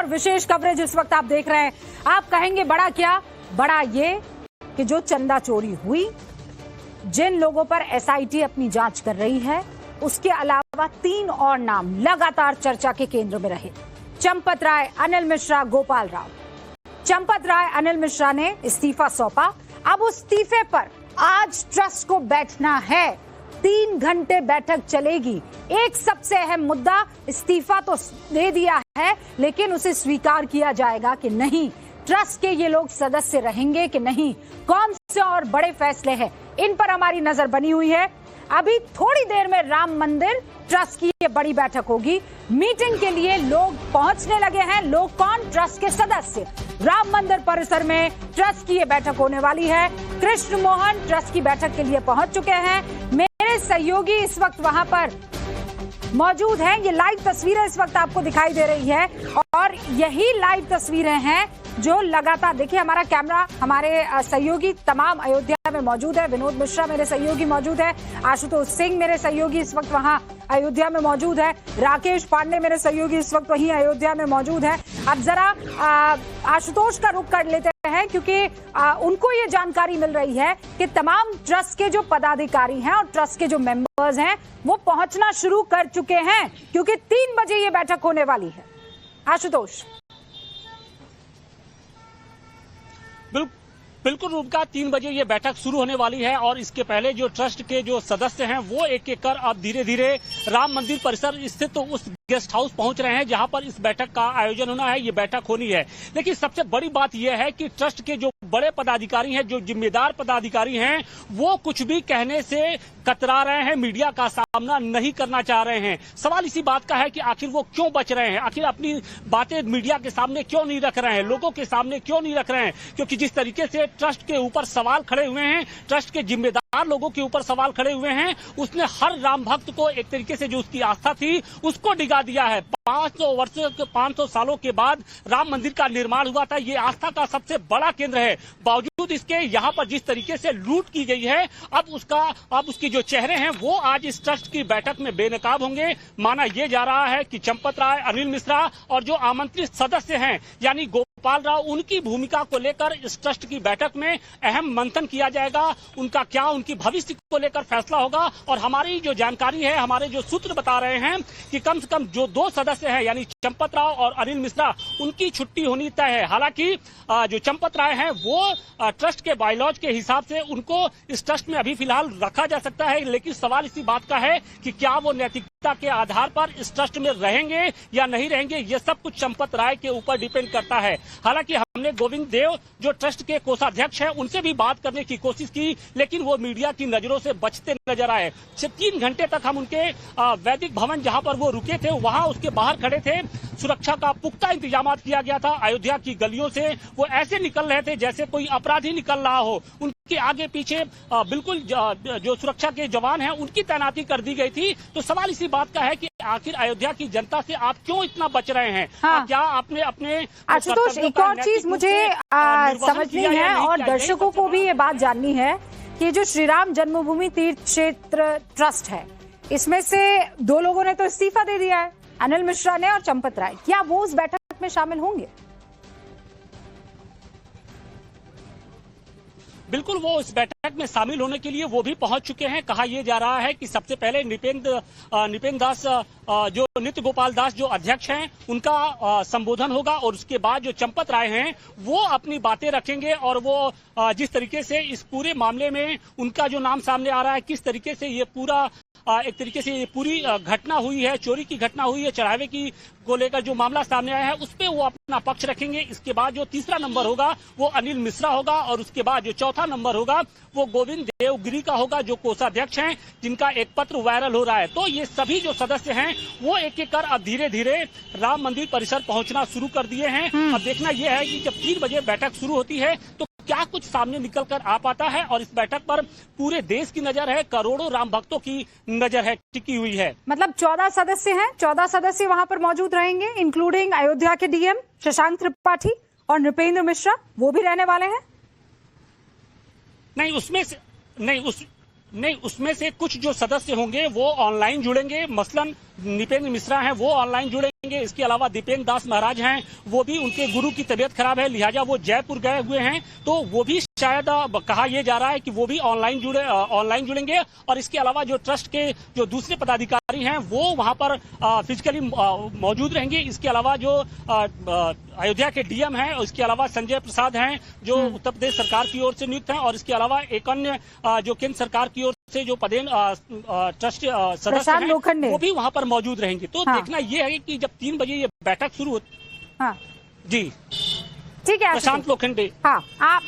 और विशेष कवरेज इस वक्त आप देख रहे हैं। आप कहेंगे बड़ा क्या? बड़ा ये कि जो चंदा चोरी हुई, जिन लोगों पर एसआईटी अपनी जांच कर रही है, उसके अलावा 3 और नाम लगातार चर्चा के केंद्र में रहे। चंपत राय, अनिल मिश्रा, गोपाल राव। चंपत राय, अनिल मिश्रा ने इस्तीफा सौंपा। अब उस इस्तीफे पर आज ट्रस्ट को बैठना है। 3 घंटे बैठक चलेगी। एक सबसे अहम मुद्दा, इस्तीफा तो दे दिया है, लेकिन उसे स्वीकार किया जाएगा कि नहीं, ट्रस्ट के ये लोग सदस्य रहेंगे कि नहीं, कौन से और बड़े फैसले हैं, इन पर हमारी नजर बनी हुई है। अभी थोड़ी देर में राम मंदिर ट्रस्ट की ये बड़ी बैठक होगी। मीटिंग के लिए लोग पहुंचने लगे हैं। लोग कौन? ट्रस्ट के सदस्य। राम मंदिर परिसर में ट्रस्ट की ये बैठक होने वाली है। कृष्ण मोहन ट्रस्ट की बैठक के लिए पहुंच चुके हैं। मेरे सहयोगी इस वक्त वहां पर मौजूद हैं। ये लाइव तस्वीरें इस वक्त आपको दिखाई दे रही है और यही लाइव तस्वीरें हैं जो लगातार, देखिए हमारा कैमरा, हमारे सहयोगी तमाम अयोध्या में मौजूद है। विनोद मिश्रा मेरे सहयोगी मौजूद है। आशुतोष सिंह मेरे सहयोगी इस वक्त वहां अयोध्या में मौजूद है। राकेश पांडे मेरे सहयोगी इस वक्त वहीं अयोध्या में मौजूद है। अब जरा आशुतोष का रुख कर लेते हैं, क्योंकि उनको ये जानकारी मिल रही है कि तमाम ट्रस्ट के जो पदाधिकारी हैं और ट्रस्ट के जो मेंबर्स हैं वो पहुंचना शुरू कर चुके हैं, क्योंकि 3 बजे ये बैठक होने वाली है। आशुतोष। बिल्कुल रूपका, 3 बजे ये बैठक शुरू होने वाली है और इसके पहले जो ट्रस्ट के जो सदस्य हैं वो एक एक कर अब धीरे धीरे राम मंदिर परिसर स्थित तो उस गेस्ट हाउस पहुंच रहे हैं जहां पर इस बैठक का आयोजन होना है, ये बैठक होनी है। लेकिन सबसे बड़ी बात यह है कि ट्रस्ट के जो बड़े पदाधिकारी हैं, जो जिम्मेदार पदाधिकारी हैं, वो कुछ भी कहने से कतरा रहे हैं, मीडिया का सामना नहीं करना चाह रहे हैं। सवाल इसी बात का है कि आखिर वो क्यों बच रहे हैं, आखिर अपनी बातें मीडिया के सामने क्यों नहीं रख रहे हैं, लोगों के सामने क्यों नहीं रख रहे हैं। क्योंकि जिस तरीके से ट्रस्ट के ऊपर सवाल खड़े हुए हैं, ट्रस्ट के जिम्मेदार लोगों के ऊपर सवाल खड़े हुए हैं, उसने हर राम भक्त को एक तरीके से जो उसकी आस्था थी उसको डिगा दिया है। 500 सालों के बाद राम मंदिर का निर्माण हुआ था। ये आस्था का सबसे बड़ा केंद्र है। बावजूद इसके यहाँ पर जिस तरीके से लूट की गई है, अब उसकी जो चेहरे हैं वो आज इस ट्रस्ट की बैठक में बेनकाब होंगे। माना यह जा रहा है कि चंपत राय, अनिल मिश्रा और जो आमंत्रित सदस्य हैं यानी गोपाल राव, उनकी भूमिका को लेकर इस ट्रस्ट की बैठक में अहम मंथन किया जाएगा। उनका क्या, उनकी भविष्य को लेकर फैसला होगा। और हमारी जो जानकारी है, हमारे जो सूत्र बता रहे हैं कि कम से कम जो 2 सदस्य हैं यानी चंपत राव और अनिल मिश्रा, उनकी छुट्टी होनी तय है। हालांकि जो चंपत राय हैं वो ट्रस्ट के बायलॉज के हिसाब से उनको इस ट्रस्ट में अभी फिलहाल रखा जा सकता है, लेकिन सवाल इसी बात का है कि क्या वो नैतिकता के आधार पर इस ट्रस्ट में रहेंगे या नहीं रहेंगे। ये सब कुछ चंपत राय के ऊपर डिपेंड करता है। हालांकि हमने गोविंद देव जो ट्रस्ट के कोषाध्यक्ष हैं उनसे भी बात करने की कोशिश की, लेकिन वो मीडिया की नजरों से बचते नजर आए। 3 घंटे तक हम उनके वैदिक भवन जहां पर वो रुके थे वहां उसके बाहर खड़े थे। सुरक्षा का पुख्ता इंतजाम किया गया था। अयोध्या की गलियों से वो ऐसे निकल रहे थे जैसे कोई अपराधी निकल रहा हो। उनके आगे पीछे बिल्कुल जो सुरक्षा के जवान हैं उनकी तैनाती कर दी गई थी। तो सवाल इसी बात का है कि आखिर अयोध्या की जनता से आप क्यों इतना बच रहे हैं? हाँ। क्या आपने अपने आशुतोष, एक और चीज मुझे समझनी है और दर्शकों को भी ये बात जाननी है कि जो श्री राम जन्मभूमि तीर्थ क्षेत्र ट्रस्ट है, इसमें से 2 लोगों ने तो इस्तीफा दे दिया है, अनिल मिश्रा ने और चंपत राय। क्या वो उस बैठक में शामिल होंगे? बिल्कुल, वो इस बैठक में शामिल होने के लिए वो भी पहुंच चुके हैं। कहा यह जा रहा है कि सबसे पहले निपेंद्र दास, जो नित्य गोपाल दास जो अध्यक्ष हैं, उनका संबोधन होगा और उसके बाद जो चंपत राय हैं वो अपनी बातें रखेंगे और वो जिस तरीके से इस पूरे मामले में उनका जो नाम सामने आ रहा है, किस तरीके से ये पूरा एक तरीके से ये पूरी घटना हुई है, चोरी की घटना हुई है, चढ़ावे की को लेकर जो मामला सामने आया है उस पे वो अपना पक्ष रखेंगे। इसके बाद जो तीसरा नंबर होगा वो अनिल मिश्रा होगा और उसके बाद जो चौथा नंबर होगा वो गोविंद देवगिरी का होगा, जो कोषाध्यक्ष हैं, जिनका एक पत्र वायरल हो रहा है। तो ये सभी जो सदस्य हैं वो एक एक कर अब धीरे धीरे राम मंदिर परिसर पहुंचना शुरू कर दिए हैं। अब देखना यह है कि जब 3 बजे बैठक शुरू होती है तो क्या कुछ सामने निकल कर आ पाता है। और इस बैठक पर पूरे देश की नजर है, करोड़ों राम भक्तों की नजर है, टिकी हुई है। मतलब 14 सदस्य हैं, 14 सदस्य वहां पर मौजूद रहेंगे, इंक्लूडिंग अयोध्या के डीएम शशांक त्रिपाठी और नृपेंद्र मिश्रा, वो भी रहने वाले हैं? नहीं, उसमें से कुछ जो सदस्य होंगे वो ऑनलाइन जुड़ेंगे। मसलन निपेंद्र मिश्रा हैं वो ऑनलाइन जुड़ेंगे। इसके अलावा दीपेंद्र दास महाराज हैं, वो भी, उनके गुरु की तबीयत खराब है, लिहाजा वो जयपुर गए हुए हैं, तो वो भी शायद कहा यह जा रहा है कि वो भी ऑनलाइन जुड़ेंगे। और इसके अलावा जो ट्रस्ट के जो दूसरे पदाधिकारी हैं वो वहां पर फिजिकली मौजूद रहेंगे। इसके अलावा जो अयोध्या के डीएम हैं, इसके अलावा संजय प्रसाद हैं जो उत्तर प्रदेश सरकार की ओर से नियुक्त हैं, और इसके अलावा एक अन्य जो केंद्र सरकार की ओर से जो पदेन ट्रस्ट सदस्य हैं वो भी वहां पर मौजूद रहेंगे। तो देखना यह है कि जब 3 बजे ये बैठक शुरू होती। हाँ जी ठीक है प्रशांत लोखंडे। हाँ आप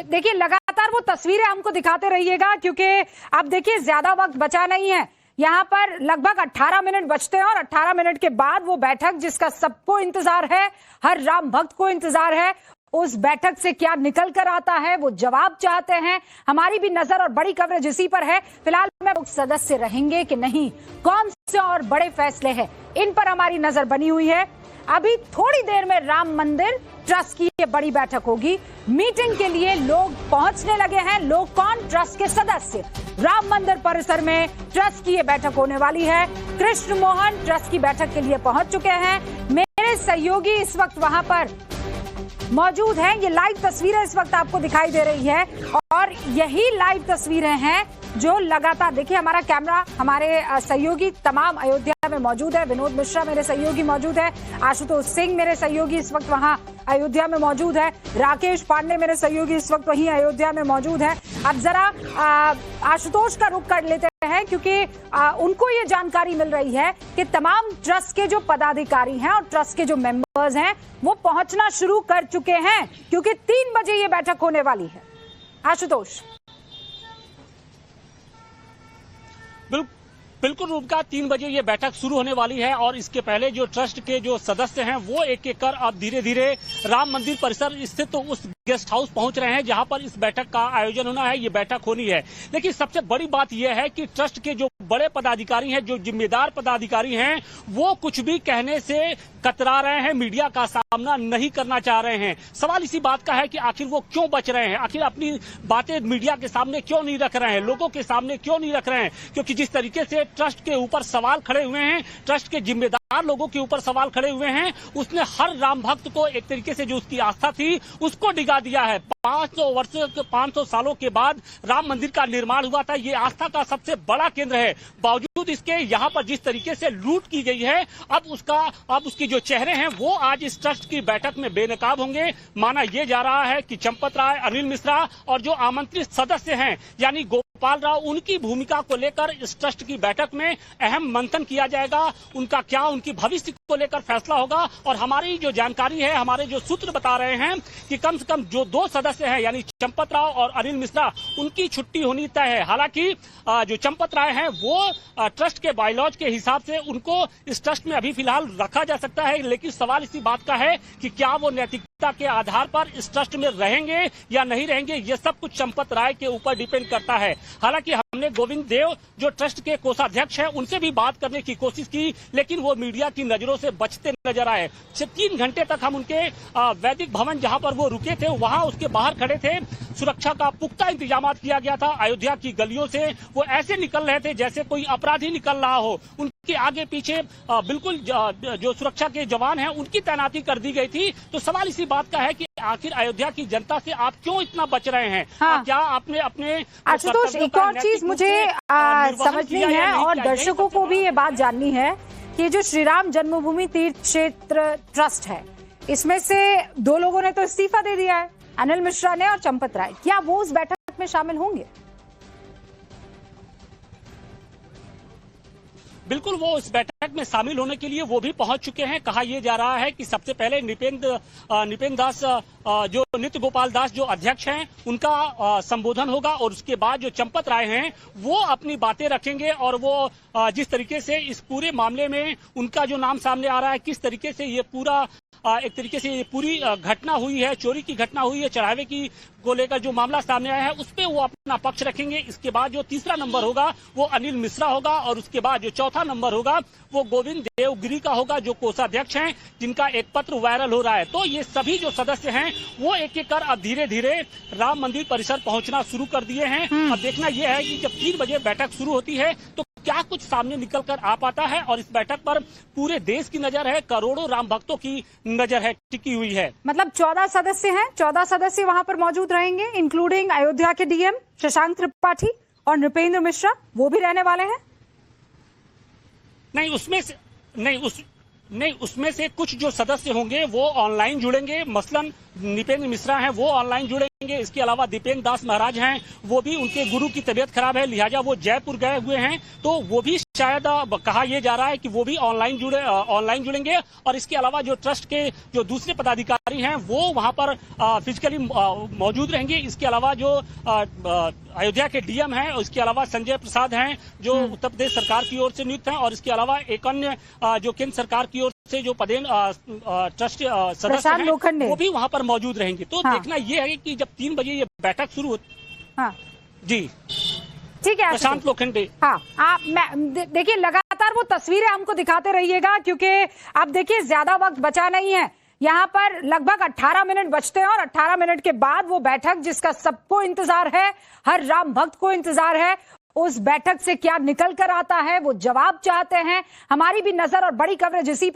देखिए लगातार वो तस्वीरें हमको दिखाते रहिएगा, क्योंकि अब देखिए ज्यादा वक्त बचा नहीं है। यहाँ पर लगभग 18 मिनट बचते हैं और 18 मिनट के बाद वो बैठक जिसका सबको इंतजार है, हर राम भक्त को इंतजार है, उस बैठक से क्या निकल कर आता है वो जवाब चाहते हैं। हमारी भी नजर और बड़ी कवरेज इसी पर है। फिलहाल में लोग सदस्य रहेंगे कि नहीं, कौन से और बड़े फैसले हैं, इन पर हमारी नजर बनी हुई है। अभी थोड़ी देर में राम मंदिर ट्रस्ट की ये बड़ी बैठक होगी। मीटिंग के लिए लोग पहुंचने लगे हैं। लोग कौन? ट्रस्ट के सदस्य। राम मंदिर परिसर में ट्रस्ट की ये बैठक होने वाली है। कृष्ण मोहन ट्रस्ट की बैठक के लिए पहुंच चुके हैं। मेरे सहयोगी इस वक्त वहां पर मौजूद हैं। ये लाइव तस्वीरें इस वक्त आपको दिखाई दे रही है, और यही लाइव तस्वीरें हैं जो लगातार, देखिए हमारा कैमरा, हमारे सहयोगी तमाम अयोध्या में मौजूद है। विनोद मिश्रा मेरे सहयोगी मौजूद है, आशुतोष सिंह मेरे सहयोगी इस वक्त वहां अयोध्या में मौजूद है, राकेश पांडे मेरे सहयोगी इस वक्त वहीं अयोध्या में मौजूद है। अब जरा आशुतोष का रुख कर लेते हैं, क्योंकि उनको ये जानकारी मिल रही है कि तमाम ट्रस्ट के जो पदाधिकारी हैं और ट्रस्ट के जो मेंबर्स हैं वो पहुंचना शुरू कर चुके हैं, क्योंकि 3 बजे ये बैठक होने वाली है। आशुतोष। बिल्कुल रूपका, 3 बजे ये बैठक शुरू होने वाली है, और इसके पहले जो ट्रस्ट के जो सदस्य हैं वो एक एक कर अब धीरे धीरे राम मंदिर परिसर स्थित तो उस गेस्ट हाउस पहुंच रहे हैं जहां पर इस बैठक का आयोजन होना है, ये बैठक होनी है। लेकिन सबसे बड़ी बात यह है कि ट्रस्ट के जो बड़े पदाधिकारी हैं, जो जिम्मेदार पदाधिकारी हैं, वो कुछ भी कहने से कतरा रहे हैं, मीडिया का सामना नहीं करना चाह रहे हैं। सवाल इसी बात का है कि आखिर वो क्यों बच रहे हैं, आखिर अपनी बातें मीडिया के सामने क्यों नहीं रख रहे हैं, लोगों के सामने क्यों नहीं रख रहे हैं। क्योंकि जिस तरीके से ट्रस्ट के ऊपर सवाल खड़े हुए हैं, ट्रस्ट के जिम्मेदार लोगों के ऊपर सवाल खड़े हुए हैं, उसने हर राम भक्त को एक तरीके से जो उसकी आस्था थी उसको डिगा दिया है। 500 सालों के बाद राम मंदिर का निर्माण हुआ था, ये आस्था का सबसे बड़ा केंद्र है। बावजूद इसके यहाँ पर जिस तरीके से लूट की गई है, अब उसके जो चेहरे हैं वो आज इस ट्रस्ट की बैठक में बेनकाब होंगे। माना यह जा रहा है कि चंपत राय, अनिल मिश्रा और जो आमंत्रित सदस्य हैं यानी गोपाल राव, उनकी भूमिका को लेकर इस ट्रस्ट की बैठक में अहम मंथन किया जाएगा। उनकी भविष्य को लेकर फैसला होगा। और हमारी जो जानकारी है, हमारे जो सूत्र बता रहे हैं कि कम से कम जो 2 सदस्य हैं यानी चंपत राव और अनिल मिश्रा, उनकी छुट्टी होनी तय है। हालांकि जो चंपत राय हैं वो ट्रस्ट के बायलॉज के हिसाब से उनको इस ट्रस्ट में अभी फिलहाल रखा जा सकता है, लेकिन सवाल इसी बात का है कि क्या वो नैतिकता के आधार पर इस ट्रस्ट में रहेंगे या नहीं रहेंगे, ये सब कुछ चंपत राय के ऊपर डिपेंड करता है। हालांकि हमने गोविंद देव जो ट्रस्ट के कोषाध्यक्ष हैं उनसे भी बात करने की कोशिश की, लेकिन वो मीडिया की नजरों से बचते नजर आए। 3 घंटे तक हम उनके वैदिक भवन जहां पर वो रुके थे वहां उसके बाहर खड़े थे। सुरक्षा का पुख्ता इंतजाम किया गया था। अयोध्या की गलियों से वो ऐसे निकल रहे थे जैसे कोई अपराधी निकल रहा हो। उनके आगे पीछे बिल्कुल जो सुरक्षा के जवान हैं उनकी तैनाती कर दी गई थी। तो सवाल इसी बात का है कि आखिर अयोध्या की जनता से आप क्यों इतना बच रहे हैं? हाँ। क्या आपने अपने आशुतोष, एक और चीज मुझे समझनी है और दर्शकों को भी ये बात जाननी है कि जो श्री राम जन्मभूमि तीर्थ क्षेत्र ट्रस्ट है, इसमें से 2 लोगों ने तो इस्तीफा दे दिया है, अनिल मिश्रा ने और चंपत राय। क्या वो उस बैठक में शामिल होंगे? बिल्कुल, वो इस बैठक में शामिल होने के लिए वो भी पहुंच चुके हैं। कहा यह जा रहा है कि सबसे पहले निपेंद्र दास, जो नित्य गोपाल दास जो अध्यक्ष हैं, उनका संबोधन होगा, और उसके बाद जो चंपत राय हैं वो अपनी बातें रखेंगे। और वो जिस तरीके से इस पूरे मामले में उनका जो नाम सामने आ रहा है, किस तरीके से ये पूरा एक तरीके से ये पूरी घटना हुई है, चोरी की घटना हुई है, चढ़ावे की को लेकर जो मामला सामने आया है उस पे वो अपना पक्ष रखेंगे। इसके बाद जो तीसरा नंबर होगा वो अनिल मिश्रा होगा, और उसके बाद जो चौथा नंबर होगा वो गोविंद देवगिरी का होगा, जो कोषाध्यक्ष हैं, जिनका एक पत्र वायरल हो रहा है। तो ये सभी जो सदस्य हैं वो एक एक कर अब धीरे धीरे राम मंदिर परिसर पहुंचना शुरू कर दिए हैं। अब देखना यह है कि जब 3 बजे बैठक शुरू होती है तो क्या कुछ सामने निकल कर आ पाता है। और इस बैठक पर पूरे देश की नजर है, करोड़ों राम भक्तों की नजर है, टिकी हुई है। मतलब 14 सदस्य हैं, 14 सदस्य वहां पर मौजूद रहेंगे, इंक्लूडिंग अयोध्या के डीएम शशांक त्रिपाठी और नृपेंद्र मिश्रा, वो भी रहने वाले हैं। नहीं, उसमें से कुछ जो सदस्य होंगे वो ऑनलाइन जुड़ेंगे। मसलन नृपेंद्र मिश्रा हैं, वो ऑनलाइन जुड़ेंगे। इसके अलावा दीपेंद्र दास महाराज हैं, वो भी, उनके गुरु की तबीयत खराब है, लिहाजा वो जयपुर गए हुए हैं, तो वो भी शायद कहा यह जा रहा है कि वो भी ऑनलाइन जुड़ेंगे। और इसके अलावा जो ट्रस्ट के जो दूसरे पदाधिकारी हैं वो वहां पर फिजिकली मौजूद रहेंगे। इसके अलावा जो अयोध्या के डीएम हैं, इसके अलावा संजय प्रसाद हैं जो उत्तर प्रदेश सरकार की ओर से नियुक्त हैं, और इसके अलावा एक अन्य जो केंद्र सरकार की ओर से जो पदेन ट्रस्ट सदस्य हैं वो भी वहां पर मौजूद रहेंगे। तो देखना यह है कि जब 3 बजे ये बैठक शुरू होती। हाँ जी ठीक है प्रशांत लोखंडे। हाँ, आप देखिए लगातार वो तस्वीरें हमको दिखाते रहिएगा, क्योंकि अब देखिए ज्यादा वक्त बचा नहीं है। यहाँ पर लगभग 18 मिनट बचते हैं और 18 मिनट के बाद वो बैठक जिसका सबको इंतजार है, हर राम भक्त को इंतजार है, उस बैठक से क्या निकल कर आता है, वो जवाब चाहते हैं। हमारी भी नजर और बड़ी कवरेज इसी